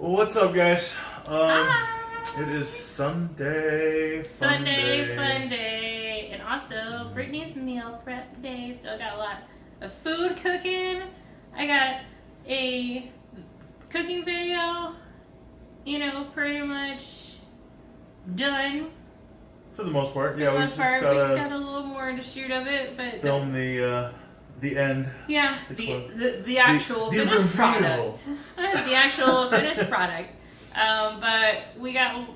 What's up, guys? Hi. It is Sunday. Fun day. And also Brittany's meal prep day. So I got a lot of food cooking. I got a cooking video, pretty much done. For the most part, yeah. For the We most part, we just got a little more to shoot of it, but film the end. Yeah, the actual finished product. The actual finished product. But we got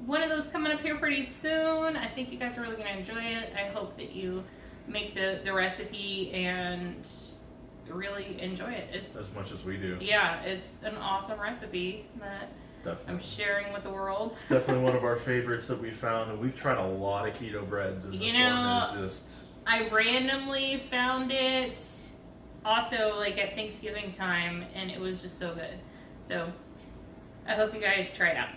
one of those coming up here pretty soon. I think you guys are really going to enjoy it. I hope that you make the recipe and really enjoy it. It's as much as we do. Yeah, it's an awesome recipe that Definitely. I'm sharing with the world. Definitely one of our favorites that we found, and we've tried a lot of keto breads, and this one is just... I randomly found it also at Thanksgiving time, and it was just so good. So I hope you guys try it out.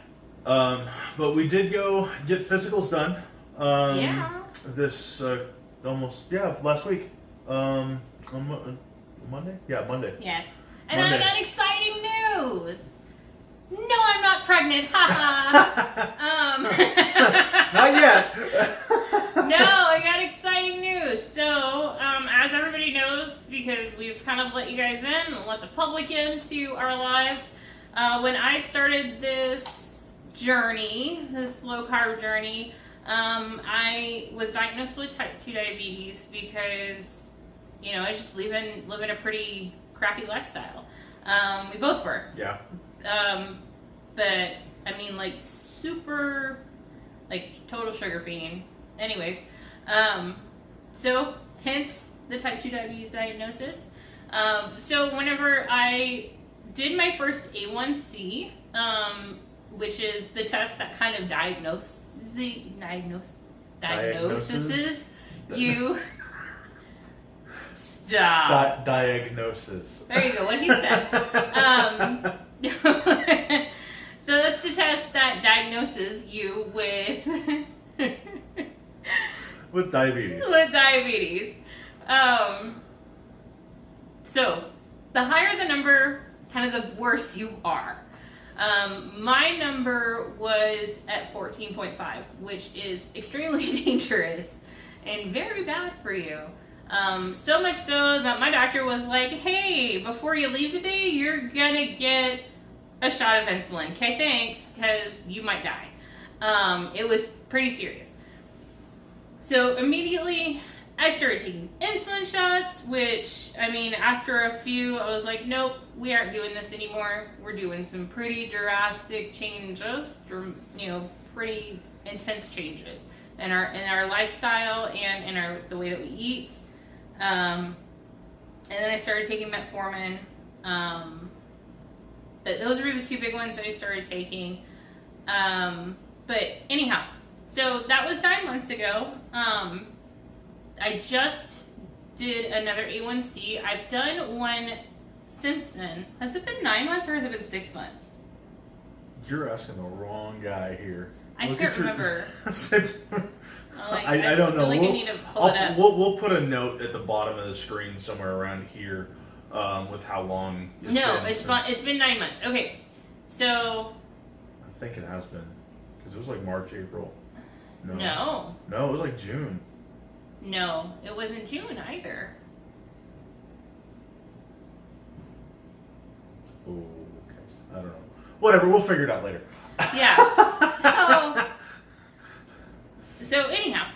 But we did go get physicals done. This last week. On Monday? Yeah, Monday. Yes. And Monday. I got exciting news. No, I'm not pregnant. Haha. Not yet. No, I got exciting news. So, as everybody knows, because we've kind of let you guys in and let the public into our lives, when I started this journey, this low-carb journey, I was diagnosed with type 2 diabetes because, I was just living a pretty crappy lifestyle. We both were. Yeah. But, super, total sugar fiend. Anyways, so hence the type 2 diabetes diagnosis. So whenever I did my first A1C, which is the test that kind of diagnoses you. Stop. Diagnosis. There you go, what he said. So that's the test that diagnoses you with... With diabetes. With diabetes. So, the higher the number, kind of the worse you are. My number was at 14.5, which is extremely dangerous and very bad for you. So much so that my doctor was like, hey, before you leave today, you're gonna get a shot of insulin. Okay, thanks, because you might die. It was pretty serious. So immediately I started taking insulin shots, which, after a few, I was like, nope, we aren't doing this anymore. We're doing some pretty drastic changes, pretty intense changes in our lifestyle and in the way that we eat. And then I started taking metformin. But those were the two big ones that I started taking. But anyhow, so that was 9 months ago. I just did another A1C. I've done one since then. Has it been 9 months or has it been 6 months? You're asking the wrong guy here. I can't remember. I don't know. I need to pull it up. We'll put a note at the bottom of the screen somewhere around here with how long it's been 9 months. Okay, so... I think it has been. Because it was like March, April. No, it was like June. No, it wasn't June either. Oh, okay. I don't know. Whatever, we'll figure it out later. Yeah. So anyhow,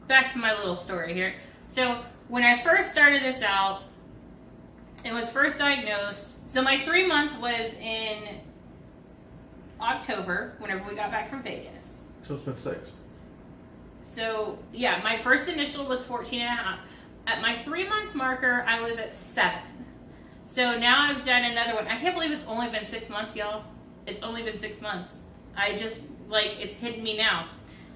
back to my little story here. So when I first started this out, it was first diagnosed. So my 3-month was in October, whenever we got back from Vegas. So it's been 6. So, yeah, my first initial was 14.5. At my 3-month marker, I was at 7. So now I've done another one. I can't believe it's only been 6 months, y'all. It's only been 6 months. I just, it's hitting me now.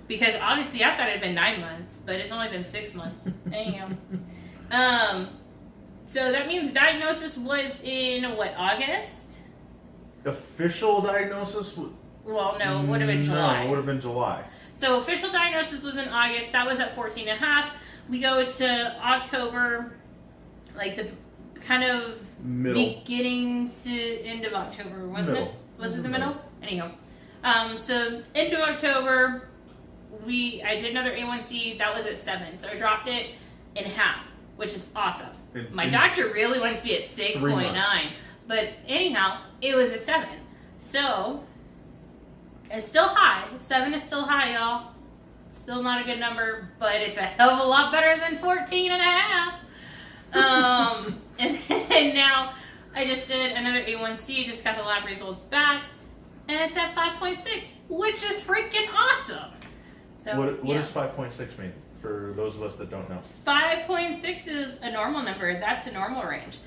Because obviously I thought it had been 9 months, but it's only been 6 months. Anyhow. So that means diagnosis was in, August? Official diagnosis? Well, no, it would have been July. No, it would have been July. So official diagnosis was in August. That was at 14.5. We go to October, the kind of beginning to end of October, wasn't it? Was it the middle? Anyhow, so end of October, I did another A1C. That was at 7, so I dropped it in half, which is awesome. My doctor really wants to be at 6.9, but anyhow, it was at 7. So it's still high. 7 is still high, y'all. Still not a good number, but it's a hell of a lot better than 14 and a half. And now I just did another A1C, just got the lab results back, and it's at 5.6, which is freaking awesome. So what does 5.6 mean for those of us that don't know? 5.6 is a normal number. That's a normal range.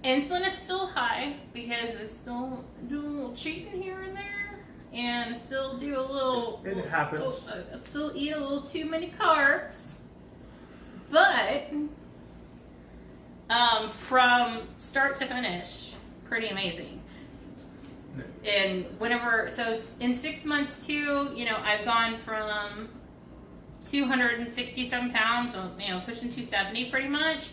Insulin is still high because I still do a little cheating here and there, and I still do a little. It happens. I still eat a little too many carbs, but from start to finish, pretty amazing. And so in 6 months too, I've gone from 267 pounds, pushing 270 pretty much,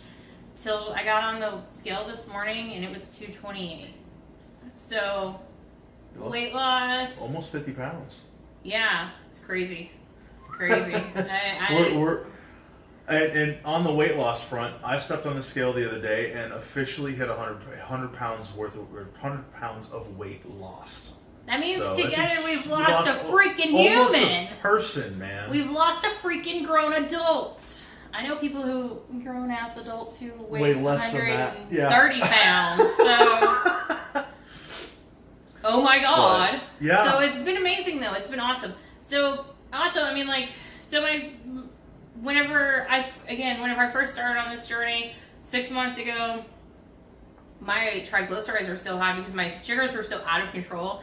till I got on the scale this morning and it was 228. So weight loss. Almost 50 pounds. Yeah, it's crazy. It's crazy. And on the weight loss front, I stepped on the scale the other day and officially hit 100 pounds of weight lost. That means so together we've lost a freaking human. Almost a person, man. We've lost a freaking grown adult. I know people grown ass adults who weigh less than that. 130 pounds. So, oh my god. But, yeah. So it's been amazing though. It's been awesome. So also, whenever I first started on this journey 6 months ago, my triglycerides were so high because my sugars were so out of control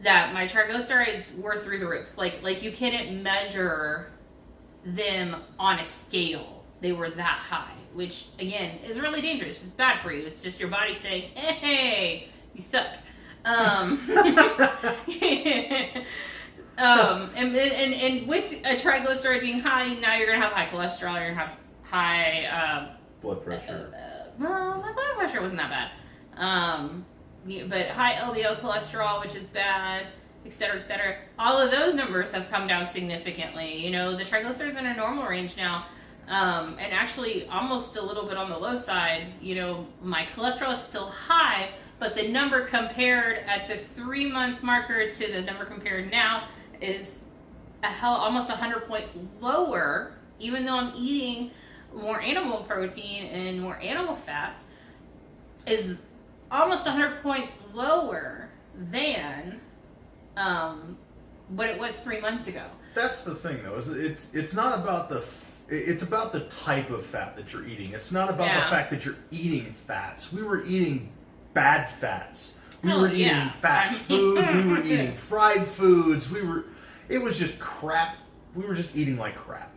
that my triglycerides were through the roof. Like you couldn't measure them on a scale. They were that high, which again is really dangerous. It's bad for you. It's just your body saying, "Hey, you suck." And with a triglyceride being high, now you're gonna have high cholesterol. You're gonna have high blood pressure. Well, my blood pressure wasn't that bad. But high LDL cholesterol, which is bad, et cetera, et cetera. All of those numbers have come down significantly. The triglycerides are in a normal range now, and actually almost a little bit on the low side. My cholesterol is still high, but the number compared at the 3-month marker to the number compared now is almost 100 points lower, even though I'm eating more animal protein and more animal fats, is almost 100 points lower than what it was 3 months ago. That's the thing, though. It's not about it's about the type of fat that you're eating. It's not about the fact that you're eating fats. We were eating bad fats. We were eating fast food. We were eating fried foods. It was just crap. We were just eating like crap.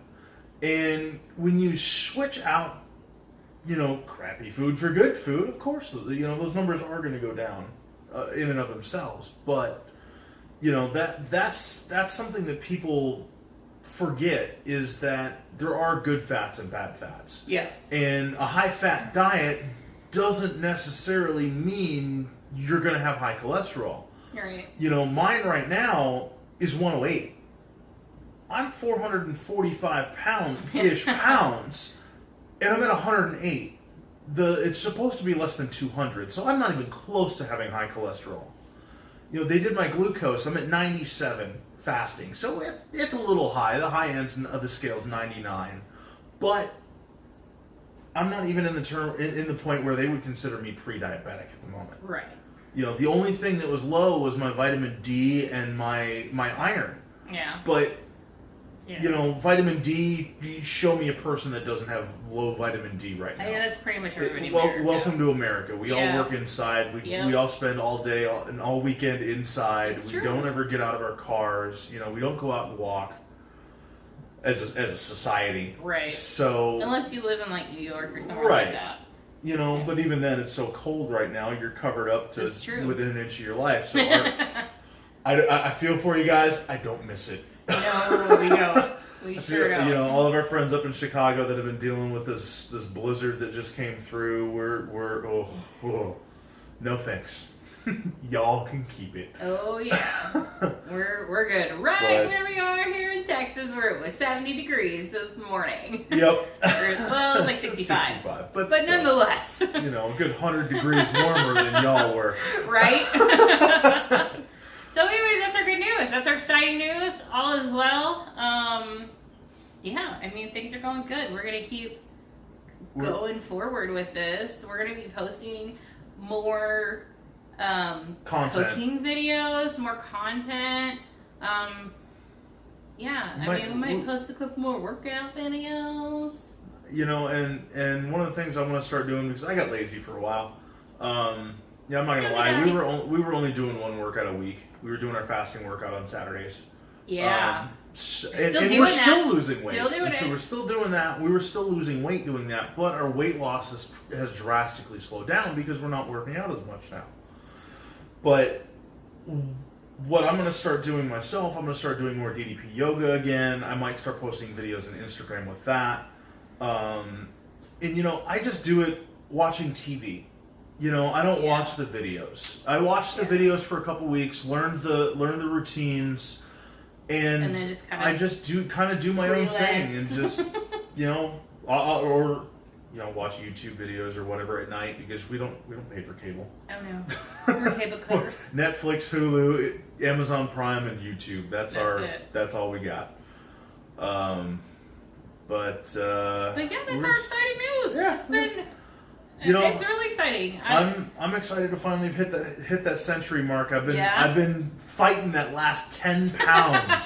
And when you switch out, crappy food for good food, of course, those numbers are going to go down in and of themselves. But, that's something that people forget, is that there are good fats and bad fats. Yes. And a high-fat diet doesn't necessarily mean you're going to have high cholesterol. Right. Mine right now is 108. I'm 445 pounds, and I'm at 108. It's supposed to be less than 200, so I'm not even close to having high cholesterol. They did my glucose. I'm at 97 fasting, so it's a little high. The high end of the scale is 99, but I'm not even in the point where they would consider me pre-diabetic at the moment. Right. The only thing that was low was my vitamin D and my iron. Yeah. But vitamin D, you show me a person that doesn't have low vitamin D right now. Yeah, that's pretty much everybody in America. Welcome to America. We all work inside. We all spend all day and all weekend inside. It's we true. don't ever get out of our cars. We don't go out and walk as a society. Right. So unless you live in New York or somewhere like that. But even then, it's so cold right now. You're covered up to within an inch of your life. So I feel for you guys. I don't miss it. No, we don't. We sure don't. All of our friends up in Chicago that have been dealing with this blizzard that just came through. No thanks. Y'all can keep it. Oh yeah, we're good. Right where we are here in Texas, where it was 70 degrees this morning. Yep. Well, it was like 65. But nonetheless. A good 100 degrees warmer than y'all were. Right? So anyways, that's our good news. That's our exciting news. All is well. Yeah, I mean, things are going good. We're going to keep going forward with this. We're going to be posting more content. cooking videos, more content. Yeah, we might post a couple more workout videos. And one of the things I want to start doing, because I got lazy for a while. I'm not gonna lie. We were only doing one workout a week. We were doing our fasting workout on Saturdays. Yeah. And we're still losing weight. So we're still doing that. We were still losing weight doing that, but our weight loss has drastically slowed down because we're not working out as much now. But what I'm going to start doing myself, I'm going to start doing more DDP yoga again. I might start posting videos on Instagram with that. I just do it watching TV. I don't watch the videos. I watch the videos for a couple weeks, learn the routines, and then I just do my own thing and just watch YouTube videos or whatever at night because we don't pay for cable. Oh no, we're cable cutters. Netflix, Hulu, Amazon Prime, and YouTube. That's all we got. But yeah, that's our exciting news. Yeah, it's been. It's really exciting. I'm excited to finally hit that century mark. I've been fighting that last 10 pounds.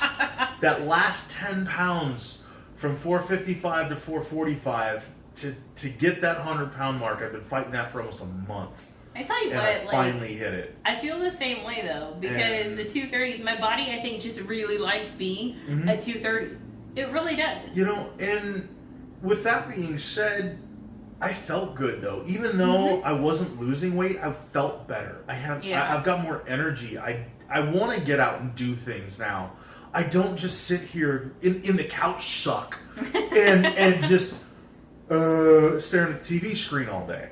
That last 10 pounds from 455 to 445 to get that 100-pound mark. I've been fighting that for almost a month. I tell you and what, I finally hit it. I feel the same way though because the 230s, my body I think just really likes being at 230. It really does. And with that being said, I felt good though. Even though I wasn't losing weight, I felt better. I've got more energy. I want to get out and do things now. I don't just sit here in the couch suck and just staring at the TV screen all day.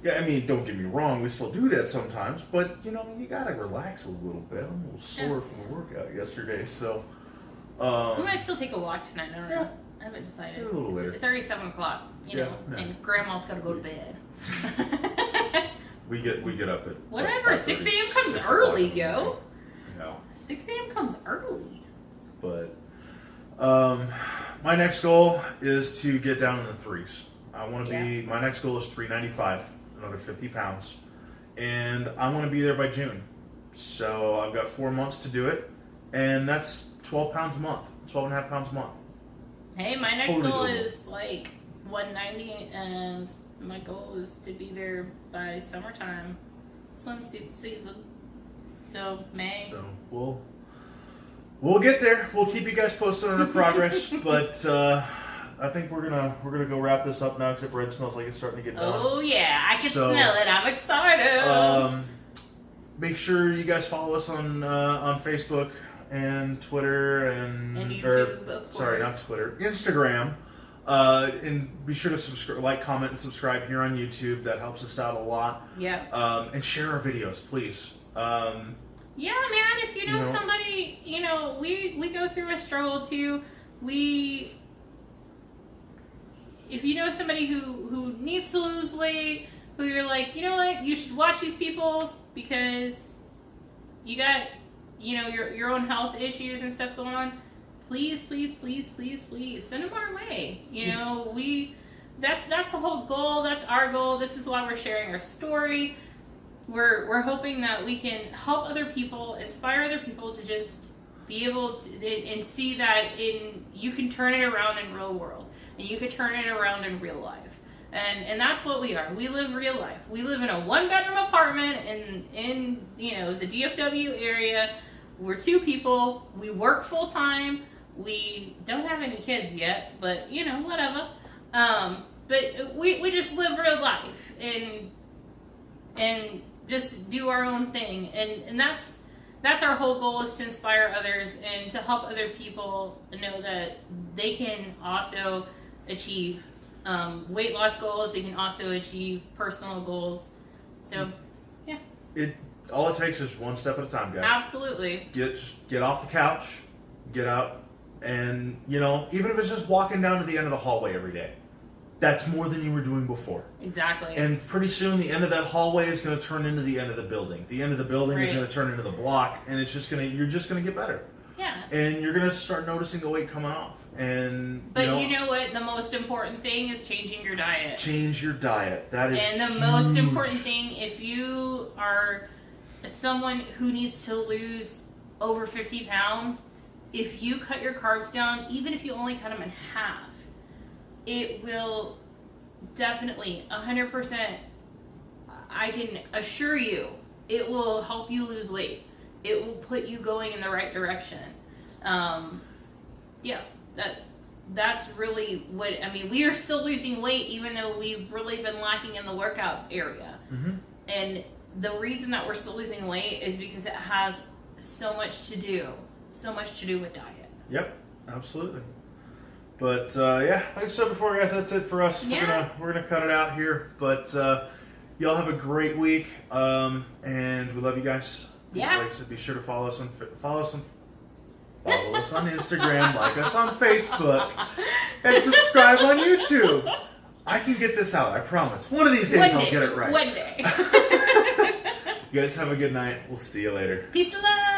Yeah, I mean, don't get me wrong, we still do that sometimes, but you gotta relax a little bit. I'm a little sore from the workout yesterday, so we might still take a walk tonight. I don't know. I haven't decided. A little later. It's already 7 o'clock, and Grandma's got to go to bed. we get up at whatever. 6 a.m. comes early, yo. Yeah. 6 a.m. comes early. But my next goal is to get down in the threes. I want to be. My next goal is 395, another 50 pounds, and I want to be there by June. So I've got 4 months to do it, and that's 12 pounds a month, 12 and a half pounds a month. Hey, my next goal is like 190, and my goal is to be there by summertime, swimsuit season. So May. So we'll get there. We'll keep you guys posted on our progress, but I think we're gonna go wrap this up now because the bread smells like it's starting to get done. Oh yeah, I can smell it. I'm excited. Make sure you guys follow us on Facebook and Twitter and YouTube, of course. Sorry, not Twitter, Instagram. And be sure to subscribe, comment, and subscribe here on YouTube. That helps us out a lot. Yeah. And share our videos, please. Yeah, man. If you know somebody, we go through a struggle too. If you know somebody who needs to lose weight, who you're like, you know what, you should watch these people because you got, your own health issues and stuff going on, please send them our way. That's the whole goal. That's our goal. This is why we're sharing our story. We're hoping that we can help other people, inspire other people to just be able to and see that you can turn it around in real world and you can turn it around in real life. And that's what we are. We live real life. We live in a 1-bedroom apartment in the DFW area. We're 2 people. We work full time. We don't have any kids yet, but whatever. But we just live real life and just do our own thing. And that's our whole goal, is to inspire others and to help other people know that they can also achieve weight loss goals. They can also achieve personal goals. So all it takes is one step at a time, guys. Absolutely. Get off the couch, get out, and even if it's just walking down to the end of the hallway every day, that's more than you were doing before. Exactly. And pretty soon, the end of that hallway is going to turn into the end of the building. The end of the building is going to turn into the block, and you're just going to get better. Yeah. And you're going to start noticing the weight coming off. But you know what? The most important thing is changing your diet. Change your diet. That is And the huge. most important thing, if you are someone who needs to lose over 50 pounds, if you cut your carbs down, even if you only cut them in half, it will definitely, 100%, I can assure you, it will help you lose weight. It will put you going in the right direction. That's really what, we are still losing weight even though we've really been lacking in the workout area. Mm-hmm. And the reason that we're still losing weight is because it has so much to do with diet. Yep, absolutely. But like I said before, guys, that's it for us. Yeah. We're gonna cut it out here. But y'all have a great week, and we love you guys. Yeah. Like I said, be sure to follow us on Instagram, like us on Facebook, and subscribe on YouTube. I can get this out, I promise. One of these days I'll get it right. One day. You guys have a good night. We'll see you later. Peace and love.